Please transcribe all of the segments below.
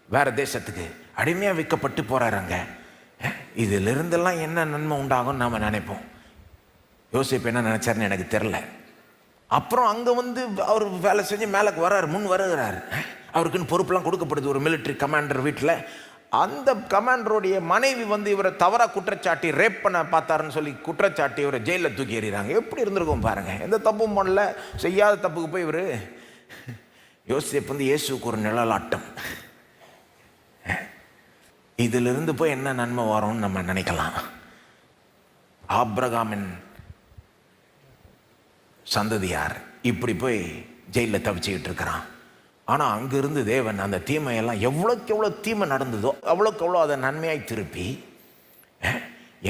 வேறு தேசத்துக்கு அடிமையாக விற்கப்பட்டு போகிறாருங்க. இதிலிருந்தெல்லாம் என்ன நன்மை உண்டாகும்னு நாம் நினைப்போம். யோசிப்பு என்ன நினச்சாருன்னு எனக்கு தெரில. அப்புறம் அங்கே அவர் வேலை செஞ்சு மேலே முன் வருகிறார். அவருக்குன்னு பொறுப்பெல்லாம் கொடுக்கப்படுது ஒரு மிலிட்ரி கமாண்டர் வீட்டில். அந்த கமாண்டருடைய மனைவி இவரை தவறாக குற்றச்சாட்டி ரேப் பண்ண பார்த்தாருன்னு சொல்லி குற்றச்சாட்டி இவரை ஜெயிலில் தூக்கி எறிகிறாங்க. எப்படி இருந்திருக்கும் பாருங்கள். எந்த தப்பும் பண்ணல, செய்யாத தப்புக்கு போய் இவர். யோசேப்பு இயேசுக்கு ஒரு நிழலாட்டம். இதிலிருந்து போய் என்ன நன்மை வரும்னு நம்ம நினைக்கலாம். ஆபிரகாமின் சந்ததியார் இப்படி போய் ஜெயிலில் தவிச்சுக்கிட்டு இருக்கிறான். ஆனால் அங்கிருந்து தேவன் அந்த தீமையெல்லாம் எவ்வளோக்கு எவ்வளோ தீமை நடந்ததோ அவ்வளோக்கு எவ்வளோ அதை நன்மையாய் திருப்பி,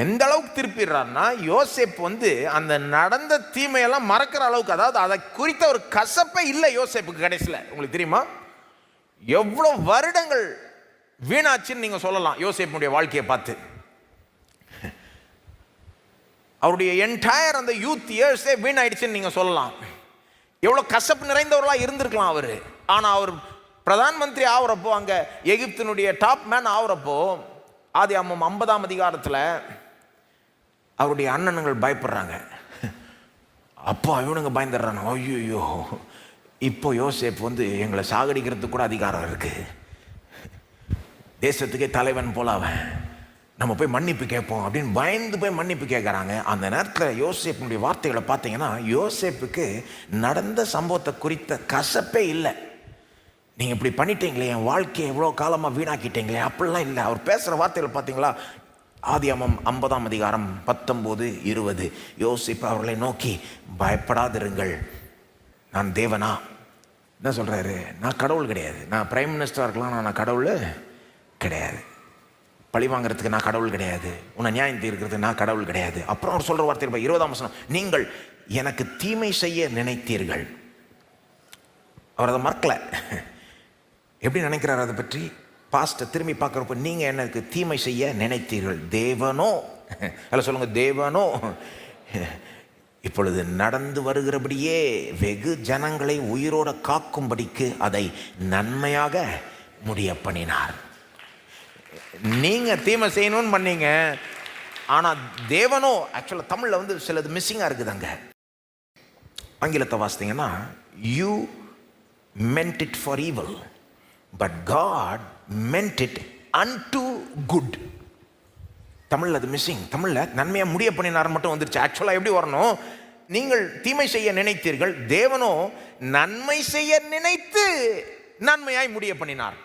எந்த அளவுக்கு திருப்பிடுறாருன்னா யோசேப்பு அந்த நடந்த தீமையெல்லாம் மறக்கிற அளவுக்கு, அதாவது அதை குறித்த ஒரு கசப்பே இல்லை யோசேப்புக்கு கடைசியில். உங்களுக்கு தெரியுமா எவ்வளோ வருடங்கள் வீணாச்சுன்னு நீங்கள் சொல்லலாம் யோசேப்புடைய வாழ்க்கையை பார்த்து. அவருடைய என்டையர் அந்த யூத் இயர்ஸே வீணாயிடுச்சுன்னு நீங்கள் சொல்லலாம். எவ்வளோ கசப்பு நிறைந்தவர்களாக இருந்திருக்கலாம் அவர். ஆனால் அவர் பிரதான் மந்திரி ஆகிறப்போ, அங்கே எகிப்தினுடைய டாப் மேன் ஆகிறப்போ, ஆதியாகமம் 50ஆம் அதிகாரத்தில் அவருடைய அண்ணனுங்கள் பயப்படுறாங்க. அப்போ இவனுங்க பயந்துடுறாங்க. ஐயோ, இப்போ யோசேப்பு எங்களை சாகடிக்கிறதுக்கு கூட அதிகாரம் இருக்குது, தேசத்துக்கே தலைவன் போல அவன், நம்ம போய் மன்னிப்பு கேட்போம் அப்படின்னு பயந்து போய் மன்னிப்பு கேட்குறாங்க. அந்த நேரத்தில் யோசேப்புடைய வார்த்தைகளை பார்த்தீங்கன்னா யோசேப்புக்கு நடந்த சம்பவத்தை குறித்த கசப்பே இல்லை. நீங்கள் இப்படி பண்ணிட்டீங்களே, என் வாழ்க்கையை எவ்வளோ காலமாக வீணாக்கிட்டீங்களே, அப்படிலாம் இல்லை. அவர் பேசுகிற வார்த்தைகள் பார்த்தீங்களா, ஆதியாகமம் 50ஆம் அதிகாரம் 19, 20. யோசேப்பு அவர்களை நோக்கி, பயப்படாதிருங்கள், நான் தேவனா. என்ன சொல்கிறாரு? நான் கடவுள் கிடையாது, நான் பிரைம் மினிஸ்டராக இருக்கலாம், நான் கடவுள் கிடையாது, பழி வாங்கிறதுக்கு நான் கடவுள் கிடையாது, உன்னை நியாயம் தீர்க்கிறது நான் கடவுள் கிடையாது. அப்புறம் அவர் சொல்கிற வார்த்தை 20ஆம் வசனம், நீங்கள் எனக்கு தீமை செய்ய நினைத்தீர்கள். அவர் அதை மறக்கலை. எப்படி நினைக்கிறார் அதை பற்றி? பாஸ்ட்டை திரும்பி பார்க்குறப்ப, நீங்கள் எனக்கு தீமை செய்ய நினைத்தீர்கள், தேவனோ, அதில் சொல்லுங்கள், தேவனோ இப்பொழுது நடந்து வருகிறபடியே வெகு ஜனங்களை உயிரோட காக்கும்படிக்கு அதை நன்மையாக முடிய பண்ணினார். நீங்கள் தீமை செய்யணும்னு பண்ணீங்க, ஆனால் தேவனோ, ஆக்சுவலாக தமிழில் சிலது மிஸ்ஸிங்காக இருக்குதாங்க. ஆங்கிலத்தை வாசித்தீங்கன்னா, you meant it for evil but God meant it unto good. தமிழில் அது மிஸ்ஸிங். தமிழில் நன்மையாக முடிய பண்ணினார் மட்டும் வந்துருச்சு. ஆக்சுவலாக எப்படி வரணும்? நீங்கள் தீமை செய்ய நினைத்தீர்கள், தேவனோ நன்மை செய்ய நினைத்து நன்மையாய் முடிய பண்ணினார்.